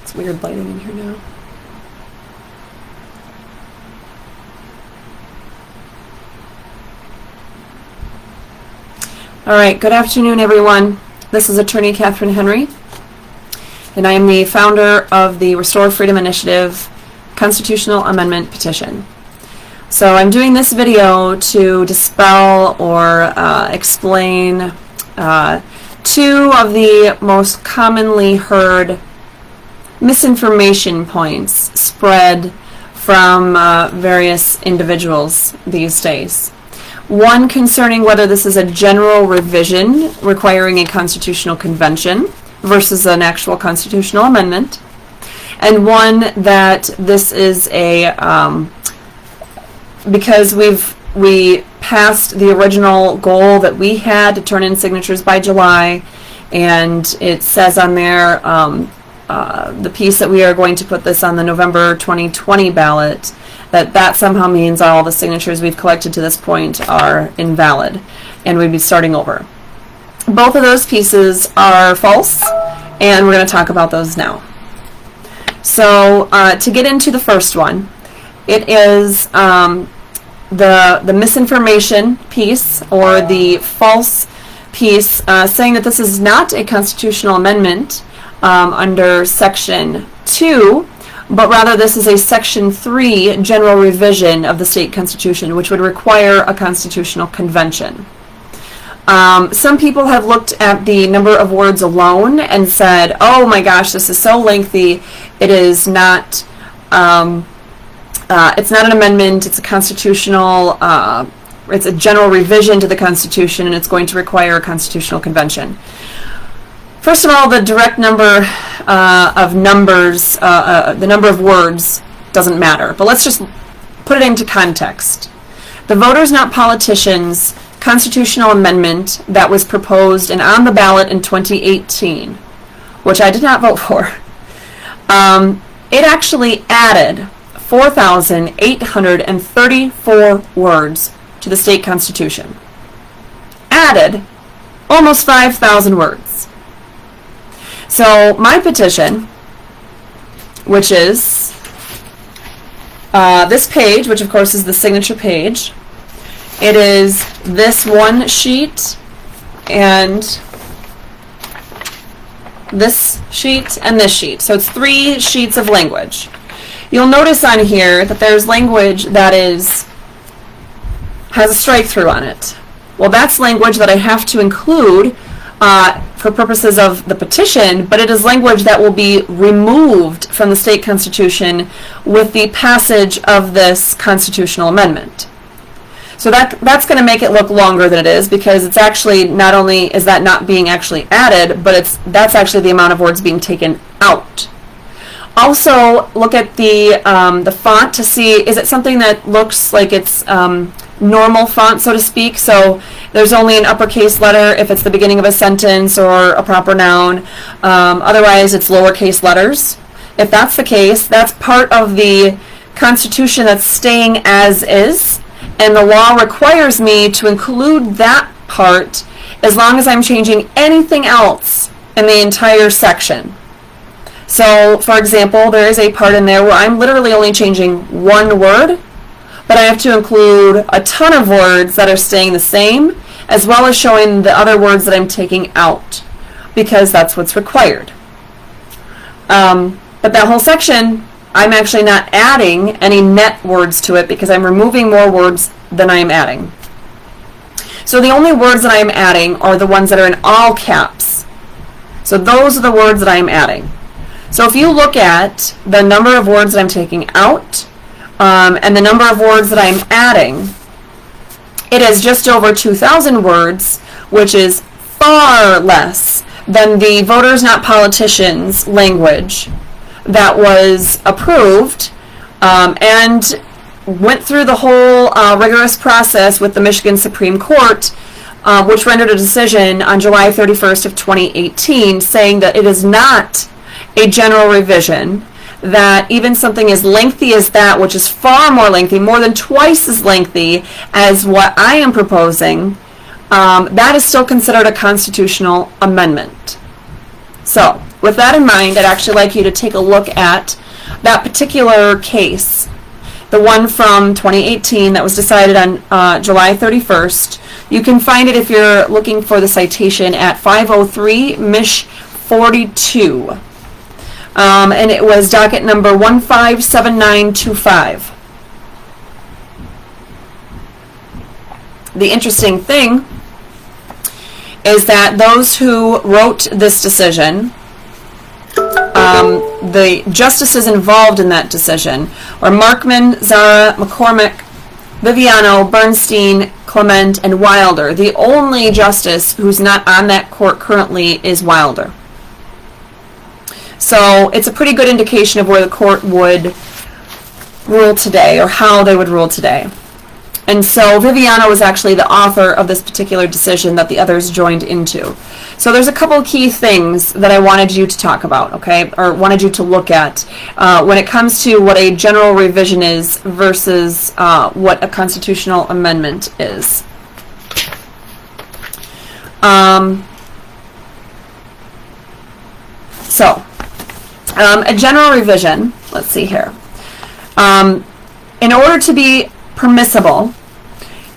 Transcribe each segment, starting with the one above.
It's weird lighting in here now. All right, good afternoon, everyone. This is Attorney Catherine Henry, and I am the founder of the Restore Freedom Initiative Constitutional Amendment Petition. So I'm doing this video to dispel or explain two of the most commonly heard misinformation points spread from various individuals these days. One concerning whether this is a general revision requiring a constitutional convention versus an actual constitutional amendment, and one that this is a because we passed the original goal that we had to turn in signatures by July, and it says on there the piece that we are going to put this on the November 2020 ballot, that somehow means all the signatures we've collected to this point are invalid and we'd be starting over. Both of those pieces are false, and we're going to talk about those now. So to get into the first one, it is the misinformation piece, or the false piece, saying that this is not a constitutional amendment under Section 2, but rather this is a Section 3 general revision of the state constitution, which would require a constitutional convention. Some people have looked at the number of words alone and said, oh my gosh, this is so lengthy, it is not, it's not an amendment, it's a constitutional, it's a general revision to the Constitution, and it's going to require a constitutional convention. First of all, the direct number of numbers, the number of words doesn't matter, but let's just put it into context. The Voters Not Politicians constitutional amendment that was proposed and on the ballot in 2018, which I did not vote for, it actually added 4,834 words to the state constitution. Added almost 5,000 words. So my petition, which is this page, which of course is the signature page, it is this one sheet and this sheet and this sheet. So it's 3 sheets of language. You'll notice on here that there's language that has a strike through on it. Well, that's language that I have to include for purposes of the petition, but it is language that will be removed from the state constitution with the passage of this constitutional amendment. So that's going to make it look longer than it is, because it's actually, not only is that not being actually added, but that's actually the amount of words being taken out. Also, look at the font to see, is it something that looks like it's normal font, so to speak? So there's only an uppercase letter if it's the beginning of a sentence or a proper noun. Otherwise, it's lowercase letters. If that's the case, that's part of the Constitution that's staying as is, and the law requires me to include that part as long as I'm changing anything else in the entire section. So, for example, there is a part in there where I'm literally only changing one word, but I have to include a ton of words that are staying the same, as well as showing the other words that I'm taking out, because that's what's required. But that whole section, I'm actually not adding any net words to it, because I'm removing more words than I am adding. So the only words that I am adding are the ones that are in all caps. So those are the words that I am adding. So if you look at the number of words that I'm taking out and the number of words that I'm adding, it is just over 2,000 words, which is far less than the Voters Not Politicians language that was approved and went through the whole rigorous process with the Michigan Supreme Court, which rendered a decision on July 31st of 2018 saying that it is not a general revision, that even something as lengthy as that, which is far more lengthy, more than twice as lengthy as what I am proposing, that is still considered a constitutional amendment. So, with that in mind, I'd actually like you to take a look at that particular case, the one from 2018 that was decided on July 31st. You can find it if you're looking for the citation at 503 Mich 42. And it was docket number 157925. The interesting thing is that those who wrote this decision, the justices involved in that decision, were Markman, Zara, McCormick, Viviano, Bernstein, Clement, and Wilder. The only justice who's not on that court currently is Wilder. So it's a pretty good indication of where the court would rule today, or how they would rule today. And so Viviano was actually the author of this particular decision that the others joined into. So there's a couple of key things that I wanted you to talk about, okay, or wanted you to look at when it comes to what a general revision is versus what a constitutional amendment is. A general revision, let's see here. In order to be permissible,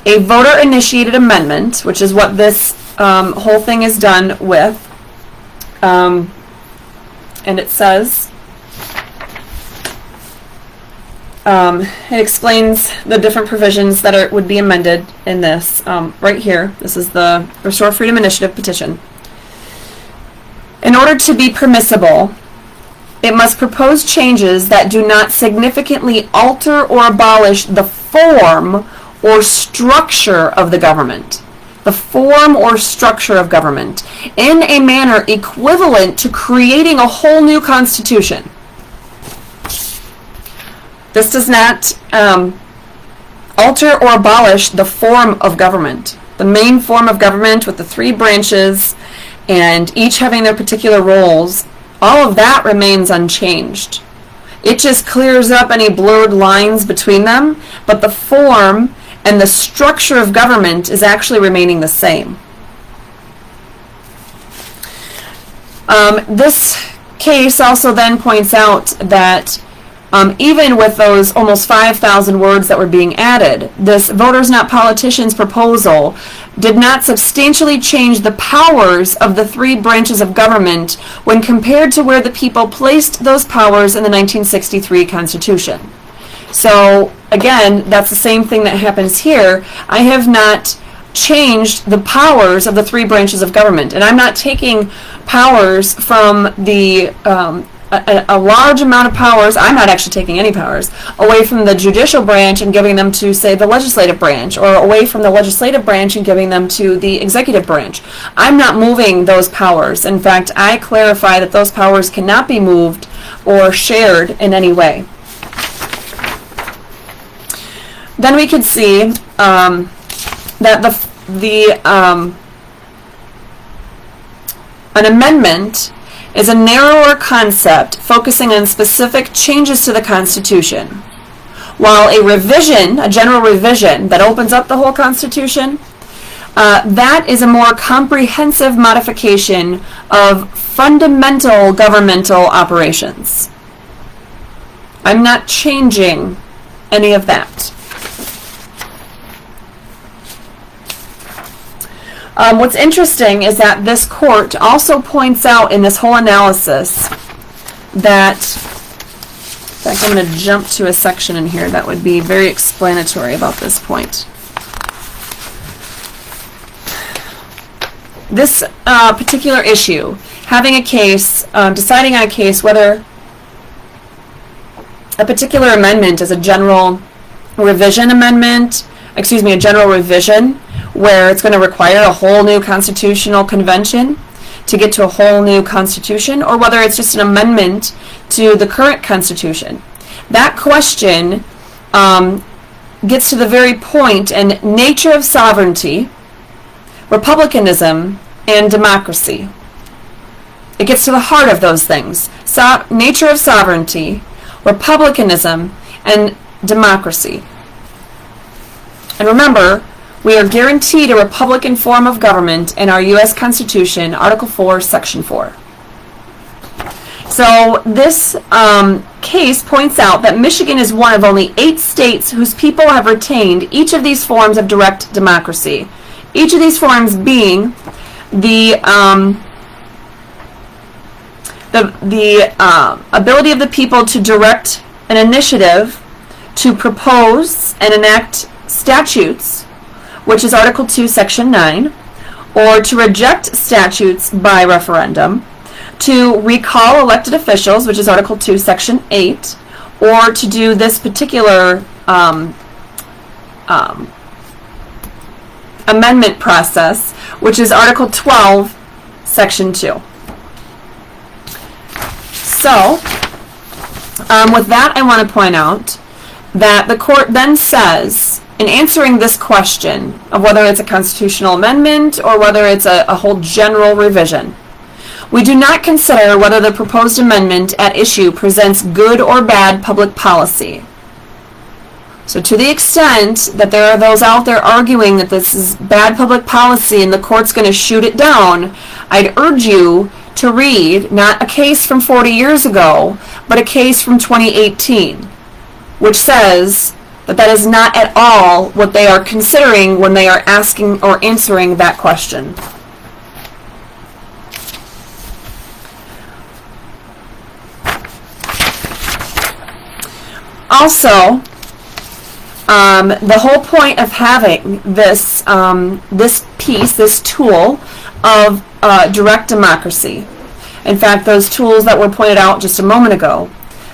a voter-initiated amendment, which is what this whole thing is done with, and it says, it explains the different provisions that would be amended in this, right here. This is the Restore Freedom Initiative petition. In order to be permissible, it must propose changes that do not significantly alter or abolish the form or structure of the government. The form or structure of government in a manner equivalent to creating a whole new constitution. This does not alter or abolish the form of government. The main form of government with the three branches and each having their particular roles, all of that remains unchanged. It just clears up any blurred lines between them, but the form and the structure of government is actually remaining the same. This case also then points out that even with those almost 5,000 words that were being added, this Voters Not Politicians proposal did not substantially change the powers of the three branches of government when compared to where the people placed those powers in the 1963 Constitution. So again, that's the same thing that happens here. I have not changed the powers of the three branches of government, and I'm not taking powers from the a large amount of powers. I'm not actually taking any powers away from the judicial branch and giving them to, say, the legislative branch, or away from the legislative branch and giving them to the executive branch. I'm not moving those powers. In fact, I clarify that those powers cannot be moved or shared in any way. Then we could see that an amendment is a narrower concept focusing on specific changes to the Constitution, while a revision, a general revision that opens up the whole Constitution, that is a more comprehensive modification of fundamental governmental operations. I'm not changing any of that. What's interesting is that this court also points out in this whole analysis that, in fact, I'm going to jump to a section in here that would be very explanatory about this point. This particular issue, having a case, deciding on a case whether a particular amendment is a general revision amendment, a general revision, where it's going to require a whole new constitutional convention to get to a whole new constitution, or whether it's just an amendment to the current constitution. That question gets to the very point and nature of sovereignty, republicanism, and democracy. It gets to the heart of those things. Nature of sovereignty, republicanism, and democracy. And remember, We are guaranteed a Republican form of government in our U.S. Constitution, Article 4, Section 4. So this case points out that Michigan is one of only 8 states whose people have retained each of these forms of direct democracy. Each of these forms being the ability of the people to direct an initiative to propose and enact statutes, which is Article 2, Section 9, or to reject statutes by referendum, to recall elected officials, which is Article 2, Section 8, or to do this particular amendment process, which is Article 12, Section 2. So, with that, I want to point out that the court then says, in answering this question of whether it's a constitutional amendment or whether it's a whole general revision, we do not consider whether the proposed amendment at issue presents good or bad public policy. So to the extent that there are those out there arguing that this is bad public policy and the court's going to shoot it down, I'd urge you to read not a case from 40 years ago, but a case from 2018, which says that that is not at all what they are considering when they are asking or answering that question. Also, the whole point of having this this tool of direct democracy, in fact, those tools that were pointed out just a moment ago,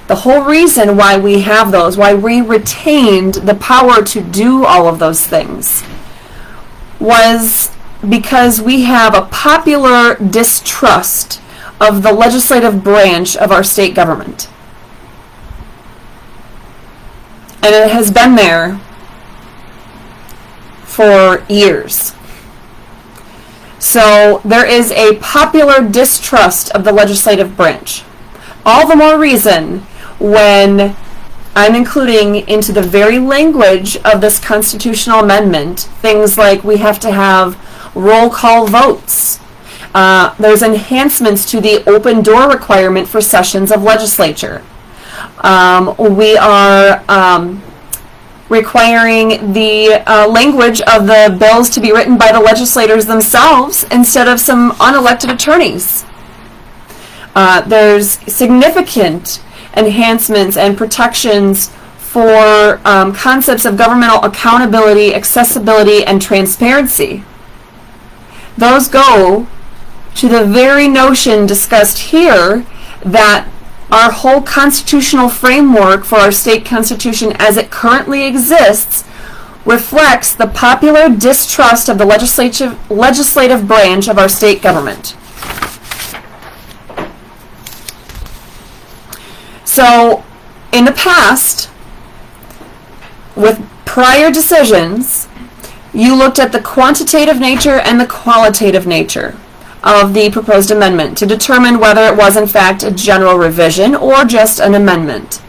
the whole reason why we have those, why we retained the power to do all of those things, was because we have a popular distrust of the legislative branch of our state government. And it has been there for years. So there is a popular distrust of the legislative branch. All the more reason when I'm including into the very language of this constitutional amendment things like we have to have roll call votes. There's enhancements to the open door requirement for sessions of legislature. We are requiring the language of the bills to be written by the legislators themselves instead of some unelected attorneys. There's significant enhancements and protections for concepts of governmental accountability, accessibility, and transparency. Those go to the very notion discussed here that our whole constitutional framework for our state constitution as it currently exists reflects the popular distrust of the legislative branch of our state government. So, in the past, with prior decisions, you looked at the quantitative nature and the qualitative nature of the proposed amendment to determine whether it was in fact a general revision or just an amendment.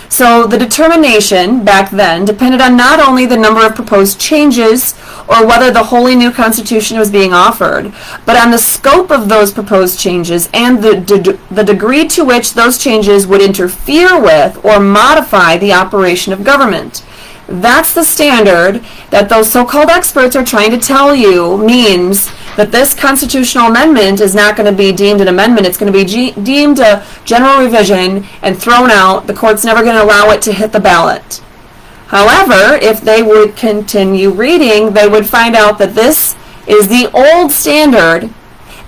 So the determination back then depended on not only the number of proposed changes or whether the wholly new constitution was being offered, but on the scope of those proposed changes and the degree to which those changes would interfere with or modify the operation of government. That's the standard that those so-called experts are trying to tell you means that this constitutional amendment is not going to be deemed an amendment. It's going to be deemed a general revision and thrown out. The court's never going to allow it to hit the ballot. However, if they would continue reading, they would find out that this is the old standard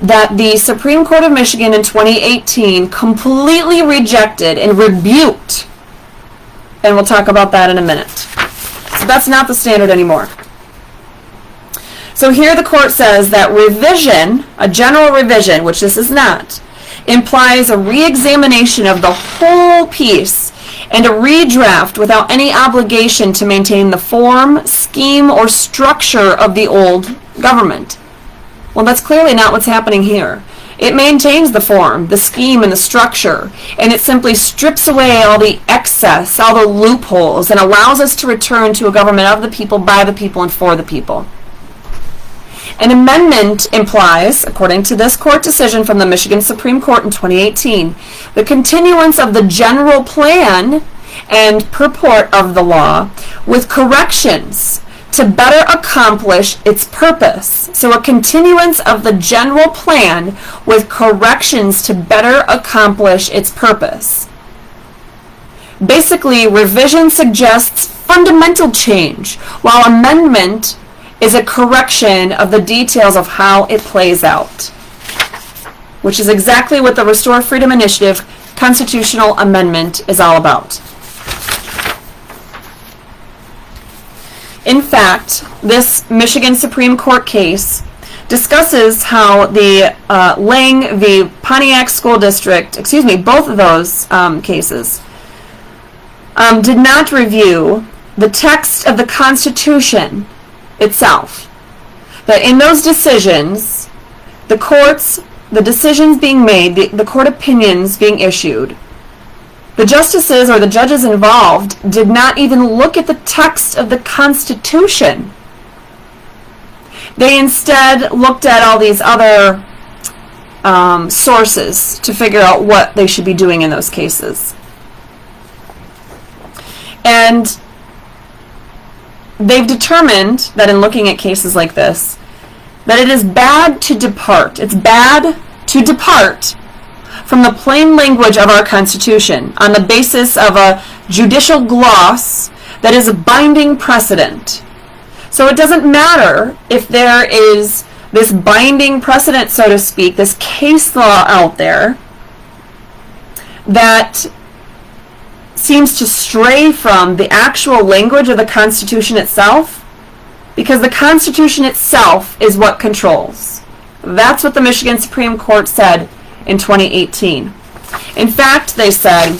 that the Supreme Court of Michigan in 2018 completely rejected and rebuked. And we'll talk about that in a minute. So that's not the standard anymore. So here the court says that revision, a general revision, which this is not, implies a re-examination of the whole piece and a redraft without any obligation to maintain the form, scheme, or structure of the old government. Well, that's clearly not what's happening here. It maintains the form, the scheme, and the structure, and it simply strips away all the excess, all the loopholes, and allows us to return to a government of the people, by the people, and for the people. An amendment implies, according to this court decision from the Michigan Supreme Court in 2018, the continuance of the general plan and purport of the law with corrections to better accomplish its purpose. So a continuance of the general plan with corrections to better accomplish its purpose. Basically, revision suggests fundamental change, while amendment is a correction of the details of how it plays out, which is exactly what the Restore Freedom Initiative constitutional amendment is all about. In fact, this Michigan Supreme Court case discusses how the Lang v. Pontiac School District, both of those cases, did not review the text of the Constitution itself. That in those decisions, the decisions being made, the court opinions being issued, the justices or the judges involved did not even look at the text of the Constitution. They instead looked at all these other sources to figure out what they should be doing in those cases. And they've determined that in looking at cases like this, that it is bad to depart. It's bad to depart from the plain language of our Constitution on the basis of a judicial gloss that is a binding precedent. So it doesn't matter if there is this binding precedent, so to speak, this case law out there that seems to stray from the actual language of the Constitution itself, because the Constitution itself is what controls. That's what the Michigan Supreme Court said in 2018. In fact, they said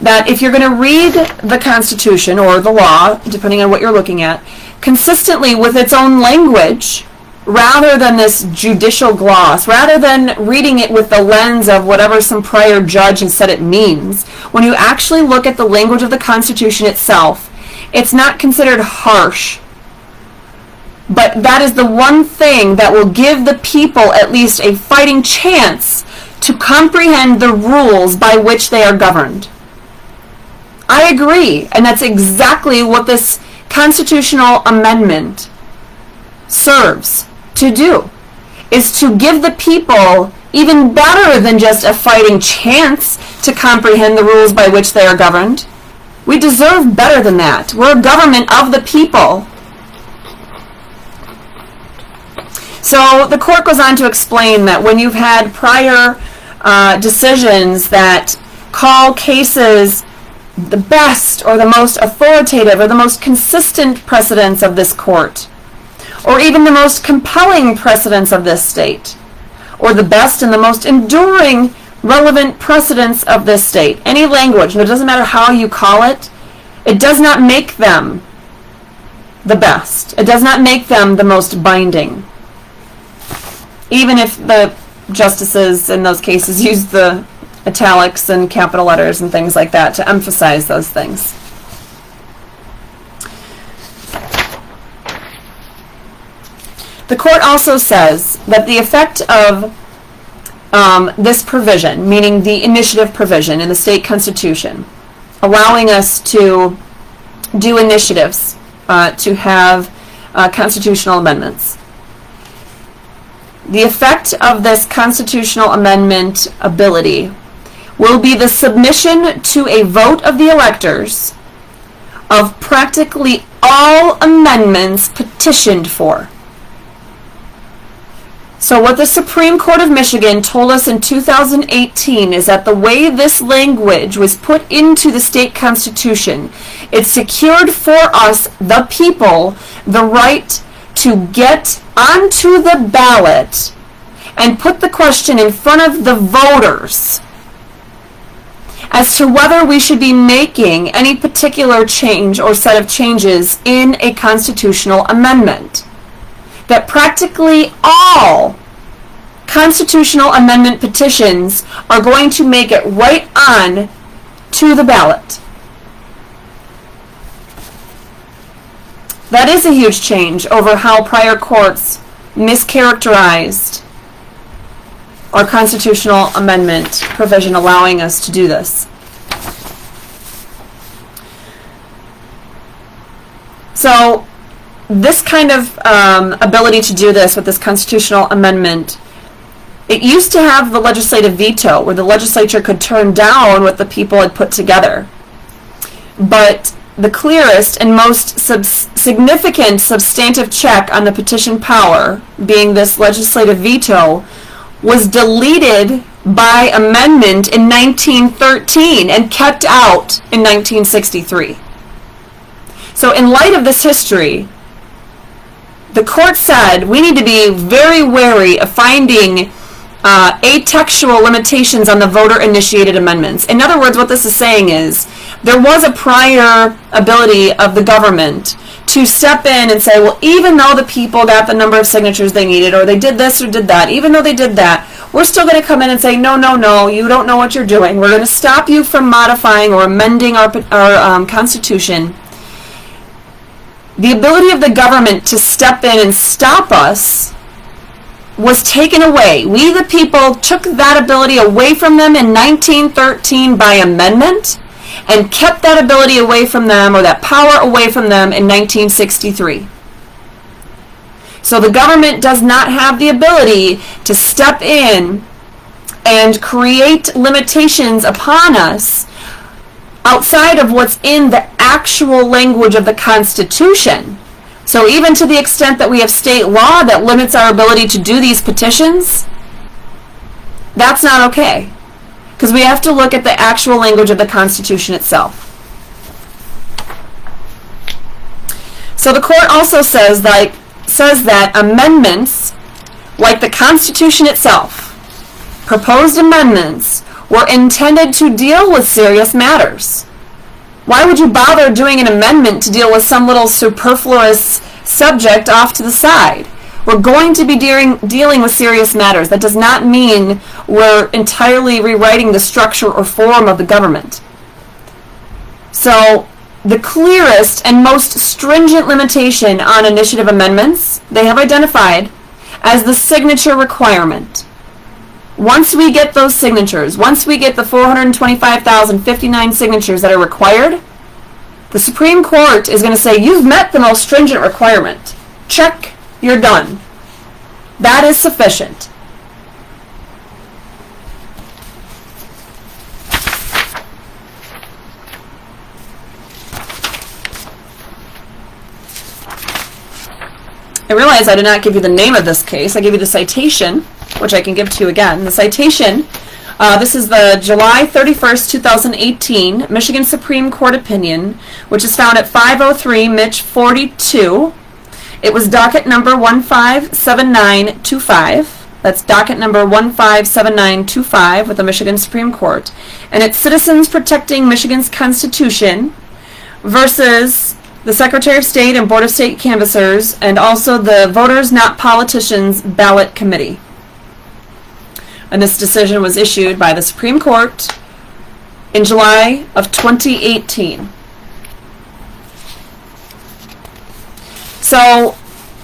that if you're going to read the Constitution or the law, depending on what you're looking at, consistently with its own language, rather than this judicial gloss, rather than reading it with the lens of whatever some prior judge has said it means, when you actually look at the language of the Constitution itself, it's not considered harsh. But that is the one thing that will give the people at least a fighting chance to comprehend the rules by which they are governed. I agree, and that's exactly what this constitutional amendment serves to do, is to give the people even better than just a fighting chance to comprehend the rules by which they are governed. We deserve better than that. We're a government of the people. So the court goes on to explain that when you've had prior decisions that call cases the best or the most authoritative or the most consistent precedents of this court, or even the most compelling precedents of this state, or the best and the most enduring relevant precedents of this state, any language, and it doesn't matter how you call it, it does not make them the best. It does not make them the most binding. Even if the justices in those cases use the italics and capital letters and things like that to emphasize those things. The court also says that the effect of this provision, meaning the initiative provision in the state constitution, allowing us to do initiatives to have constitutional amendments. The effect of this constitutional amendment ability will be the submission to a vote of the electors of practically all amendments petitioned for. So what the Supreme Court of Michigan told us in 2018 is that the way this language was put into the state constitution, it secured for us, the people, the right to get onto the ballot and put the question in front of the voters as to whether we should be making any particular change or set of changes in a constitutional amendment. That practically all constitutional amendment petitions are going to make it right on to the ballot. That is a huge change over how prior courts mischaracterized our constitutional amendment provision allowing us to do this. So this kind of ability to do this with this constitutional amendment, it used to have the legislative veto where the legislature could turn down what the people had put together. But the clearest and most significant substantive check on the petition power, being this legislative veto, was deleted by amendment in 1913 and kept out in 1963. So in light of this history, the court said we need to be very wary of finding atextual limitations on the voter-initiated amendments. In other words, what this is saying is there was a prior ability of the government to step in and say, well, even though the people got the number of signatures they needed, or they did this or did that, even though they did that, we're still going to come in and say, no, no, no, you don't know what you're doing. We're going to stop you from modifying or amending our Constitution. The ability of the government to step in and stop us was taken away. We, the people, took that ability away from them in 1913 by amendment and kept that ability away from them, or that power away from them, in 1963. So the government does not have the ability to step in and create limitations upon us outside of what's in the actual language of the Constitution. So even to the extent that we have state law that limits our ability to do these petitions, that's not okay. Because we have to look at the actual language of the Constitution itself. So the court also says that amendments, like the Constitution itself, proposed amendments, were intended to deal with serious matters. Why would you bother doing an amendment to deal with some little superfluous subject off to the side? We're going to be dealing with serious matters. That does not mean we're entirely rewriting the structure or form of the government. So the clearest and most stringent limitation on initiative amendments they have identified as the signature requirement. Once we get those signatures, once we get the 425,059 signatures that are required, the Supreme Court is going to say, you've met the most stringent requirement. Check, you're done. That is sufficient. I realize I did not give you the name of this case. I gave you the citation, which I can give to you again. The citation, this is the July 31st, 2018 Michigan Supreme Court opinion, which is found at 503 Mich 42. It was docket number 157925. That's docket number 157925 with the Michigan Supreme Court. And it's Citizens Protecting Michigan's Constitution versus the Secretary of State and Board of State Canvassers, and also the Voters Not Politicians Ballot Committee. And this decision was issued by the Supreme Court in July of 2018. So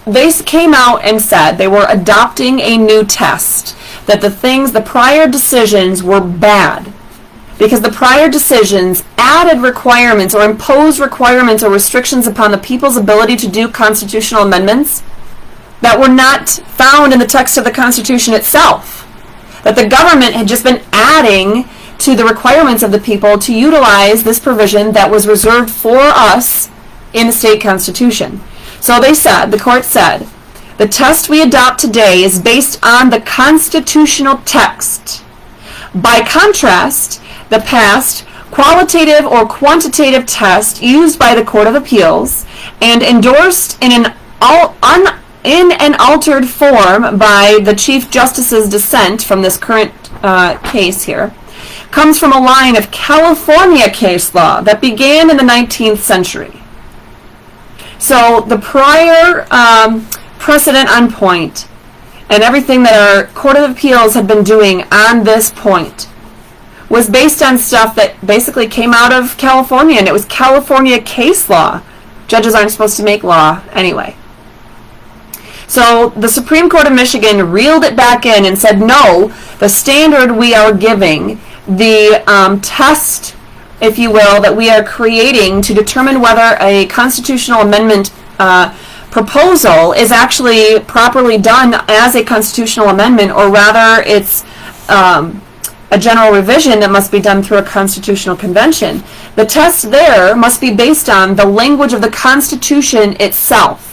they came out and said they were adopting a new test, that the prior decisions were bad because the prior decisions added requirements or imposed requirements or restrictions upon the people's ability to do constitutional amendments that were not found in the text of the Constitution itself. That the government had just been adding to the requirements of the people to utilize this provision that was reserved for us in the state constitution. So the court said, the test we adopt today is based on the constitutional text. By contrast, the past qualitative or quantitative test used by the Court of Appeals and endorsed in an altered form by the Chief Justice's dissent from this current case here comes from a line of California case law that began in the 19th century. So the prior precedent on point and everything that our Court of Appeals had been doing on this point was based on stuff that basically came out of California, and it was California case law. Judges aren't supposed to make law anyway. So the Supreme Court of Michigan reeled it back in and said, no, the standard we are giving, the test, if you will, that we are creating to determine whether a constitutional amendment proposal is actually properly done as a constitutional amendment, or rather it's a general revision that must be done through a constitutional convention. The test there must be based on the language of the Constitution itself.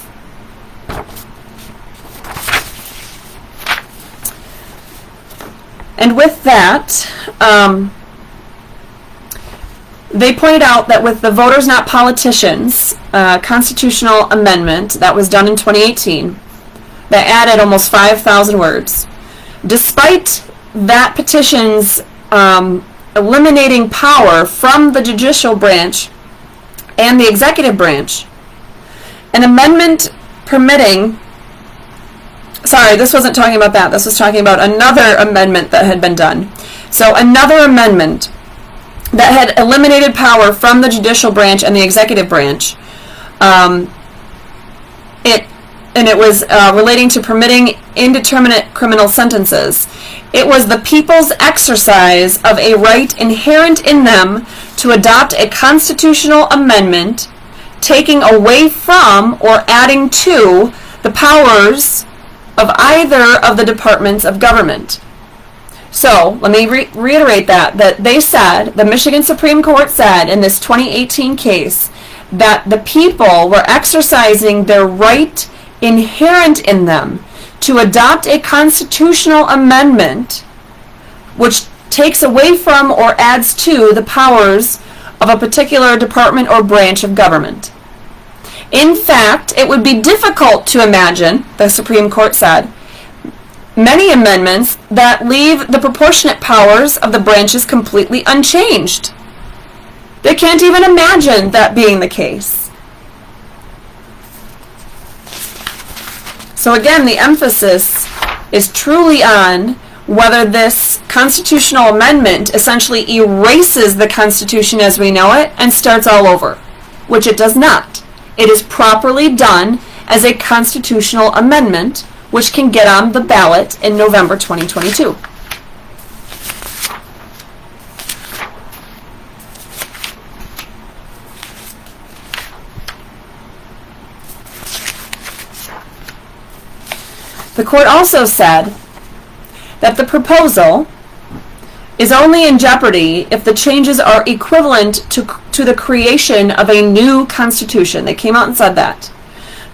And with that, they pointed out that with the Voters Not Politicians constitutional amendment that was done in 2018, that added almost 5,000 words, despite that petition's eliminating power from the judicial branch and the executive branch, an amendment permitting, sorry, this wasn't talking about that, this was talking about another amendment that had been done. So another amendment that had eliminated power from the judicial branch and the executive branch, it was relating to permitting indeterminate criminal sentences. It was the people's exercise of a right inherent in them to adopt a constitutional amendment taking away from or adding to the powers of either of the departments of government. So, let me reiterate that they said, the Michigan Supreme Court said in this 2018 case, that the people were exercising their right inherent in them to adopt a constitutional amendment which takes away from or adds to the powers of a particular department or branch of government. In fact, it would be difficult to imagine, the Supreme Court said, many amendments that leave the proportionate powers of the branches completely unchanged. They can't even imagine that being the case. So again, the emphasis is truly on whether this constitutional amendment essentially erases the Constitution as we know it and starts all over, which it does not. It is properly done as a constitutional amendment, which can get on the ballot in November 2022. The court also said that the proposal is only in jeopardy if the changes are equivalent to the creation of a new constitution. They came out and said that.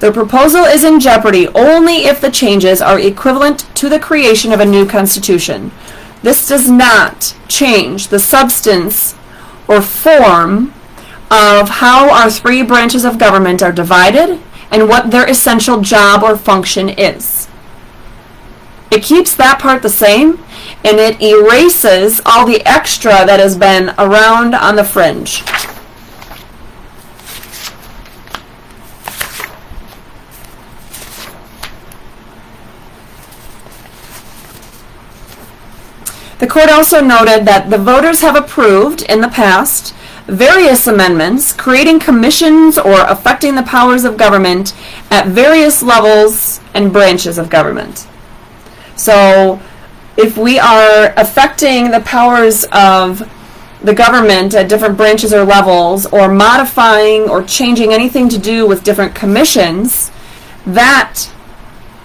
The proposal is in jeopardy only if the changes are equivalent to the creation of a new constitution. This does not change the substance or form of how our three branches of government are divided and what their essential job or function is. It keeps that part the same, and it erases all the extra that has been around on the fringe. The court also noted that the voters have approved in the past various amendments creating commissions or affecting the powers of government at various levels and branches of government. So if we are affecting the powers of the government at different branches or levels, or modifying or changing anything to do with different commissions, that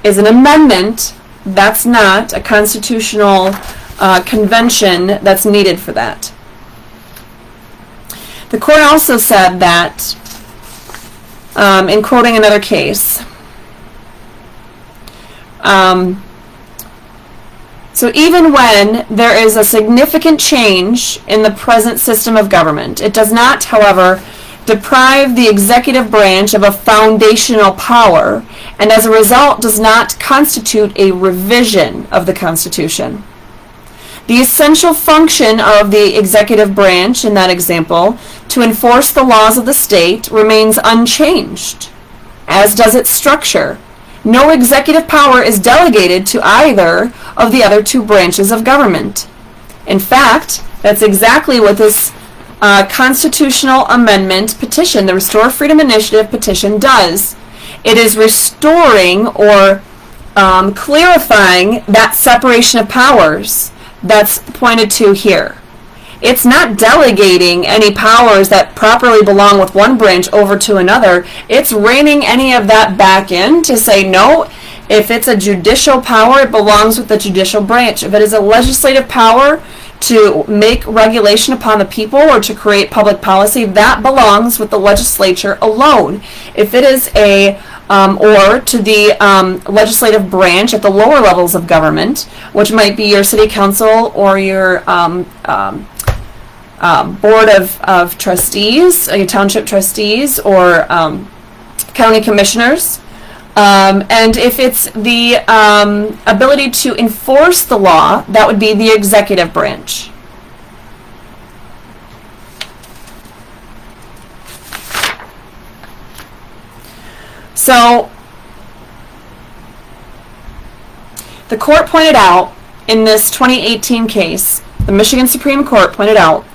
is an amendment. That's not a constitutional convention that's needed for that. The court also said that, in quoting another case, so even when there is a significant change in the present system of government, it does not, however, deprive the executive branch of a foundational power, and as a result does not constitute a revision of the Constitution. The essential function of the executive branch, in that example, to enforce the laws of the state, remains unchanged, as does its structure, No executive power is delegated to either of the other two branches of government. In fact, that's exactly what this constitutional amendment petition, the Restore Freedom Initiative petition, does. It is restoring or clarifying that separation of powers that's pointed to here. It's not delegating any powers that properly belong with one branch over to another. It's reining any of that back in to say, no, if it's a judicial power, it belongs with the judicial branch. If it is a legislative power to make regulation upon the people or to create public policy, that belongs with the legislature alone. If it is or to the legislative branch at the lower levels of government, which might be your city council or your board of trustees, your township trustees, or county commissioners. And if it's the ability to enforce the law, that would be the executive branch. So, the court pointed out in this 2018 case, the Michigan Supreme Court pointed out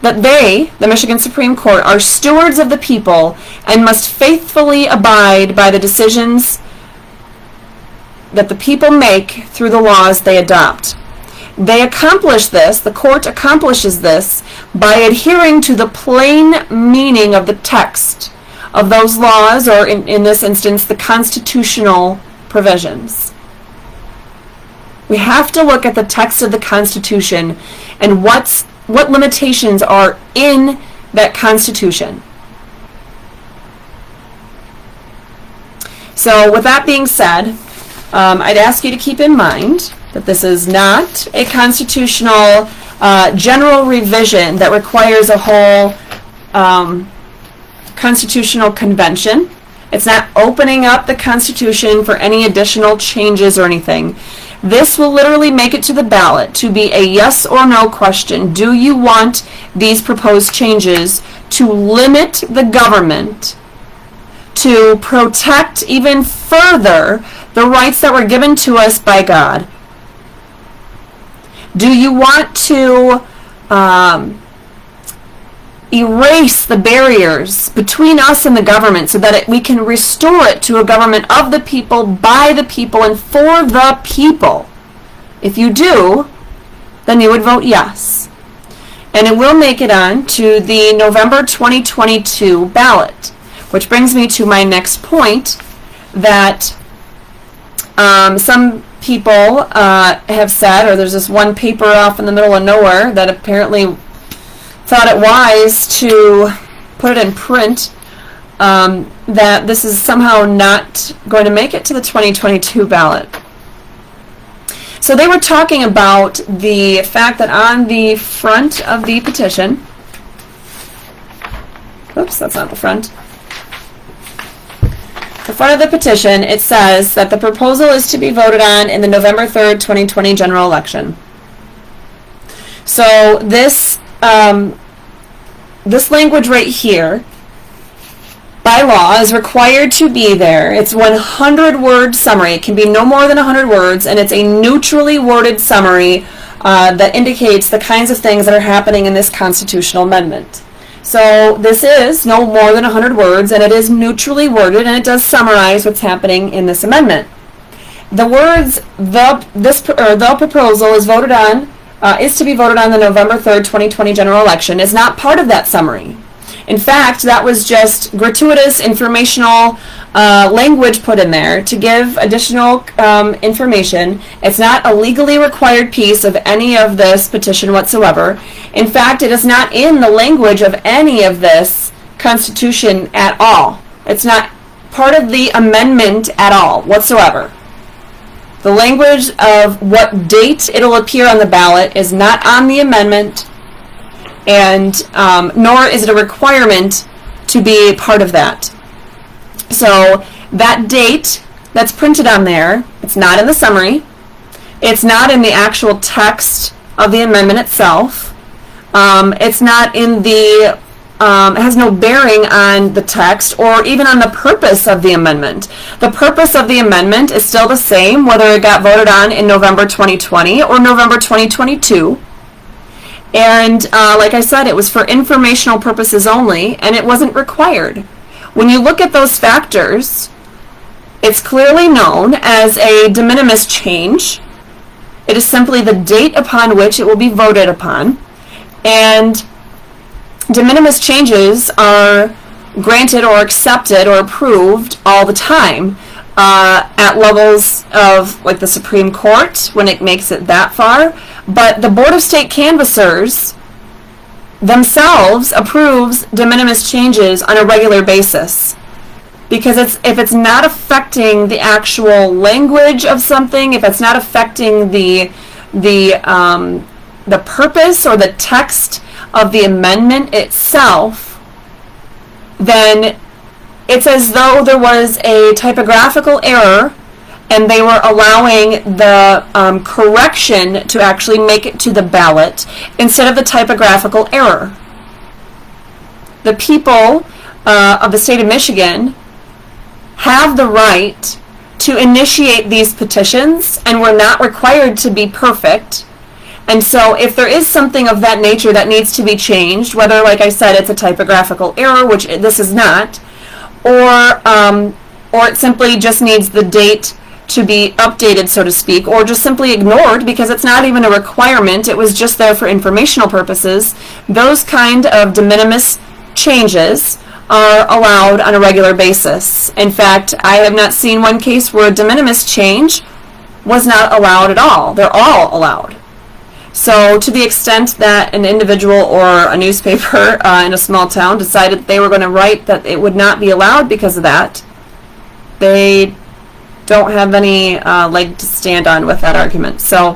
that they, the Michigan Supreme Court, are stewards of the people and must faithfully abide by the decisions that the people make through the laws they adopt. They accomplish this, the court accomplishes this, by adhering to the plain meaning of the text of those laws, or in this instance, the constitutional provisions. We have to look at the text of the Constitution and what limitations are in that Constitution. So with that being said, I'd ask you to keep in mind that this is not a constitutional general revision that requires a whole constitutional convention. It's not opening up the Constitution for any additional changes or anything. This will literally make it to the ballot to be a yes or no question. Do you want these proposed changes to limit the government, to protect even further the rights that were given to us by God? Do you want to erase the barriers between us and the government so that we can restore it to a government of the people, by the people, and for the people? If you do, then you would vote yes. And it will make it on to the November 2022 ballot, which brings me to my next point, that some people have said, or there's this one paper off in the middle of nowhere that apparently thought it wise to put it in print, that this is somehow not going to make it to the 2022 ballot. So they were talking about the fact that on the front of the petition, oops, that's not the front. The front of the petition, it says that the proposal is to be voted on in the November 3rd, 2020 general election. So this this language right here, by law, is required to be there. It's 100-word summary. It can be no more than 100 words, and it's a neutrally worded summary that indicates the kinds of things that are happening in this constitutional amendment. So this is no more than 100 words, and it is neutrally worded, and it does summarize what's happening in this amendment. The words the proposal is voted on is to be voted on the November 3rd, 2020 general election is not part of that summary. In fact, that was just gratuitous informational language put in there to give additional information. It's not a legally required piece of any of this petition whatsoever. In fact, it is not in the language of any of this Constitution at all. It's not part of the amendment at all whatsoever. The language of what date it'll appear on the ballot is not on the amendment, and nor is it a requirement to be part of that. So that date that's printed on there, it's not in the summary, it's not in the actual text of the amendment itself, it's not in the has no bearing on the text or even on the purpose of the amendment. The purpose of the amendment is still the same, whether it got voted on in November 2020 or November 2022. And like I said, it was for informational purposes only, and it wasn't required. When you look at those factors, it's clearly known as a de minimis change. It is simply the date upon which it will be voted upon. And de minimis changes are granted or accepted or approved all the time at levels of like the Supreme Court when it makes it that far. But the Board of State Canvassers themselves approves de minimis changes on a regular basis. Because if it's not affecting the actual language of something, if it's not affecting the purpose or the text of the amendment itself, then it's as though there was a typographical error and they were allowing the correction to actually make it to the ballot instead of the typographical error. The people of the state of Michigan have the right to initiate these petitions, and we're not required to be perfect. And so if there is something of that nature that needs to be changed, whether, like I said, it's a typographical error, which this is not, or it simply just needs the date to be updated, so to speak, or just simply ignored because it's not even a requirement, it was just there for informational purposes, those kind of de minimis changes are allowed on a regular basis. In fact, I have not seen one case where a de minimis change was not allowed at all. They're all allowed. So to the extent that an individual or a newspaper in a small town decided they were going to write that it would not be allowed because of that, they don't have any leg to stand on with that argument. So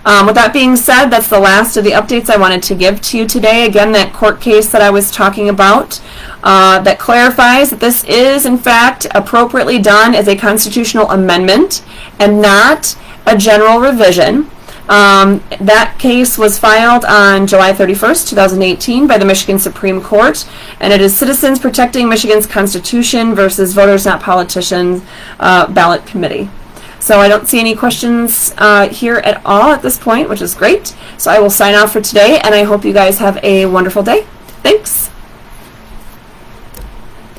with that being said, that's the last of the updates I wanted to give to you today. Again, that court case that I was talking about that clarifies that this is, in fact, appropriately done as a constitutional amendment and not a general revision. That case was filed on July 31st, 2018 by the Michigan Supreme Court, and it is Citizens Protecting Michigan's Constitution versus Voters Not Politicians Ballot Committee. So I don't see any questions here at all at this point, which is great. So I will sign off for today, and I hope you guys have a wonderful day. Thanks.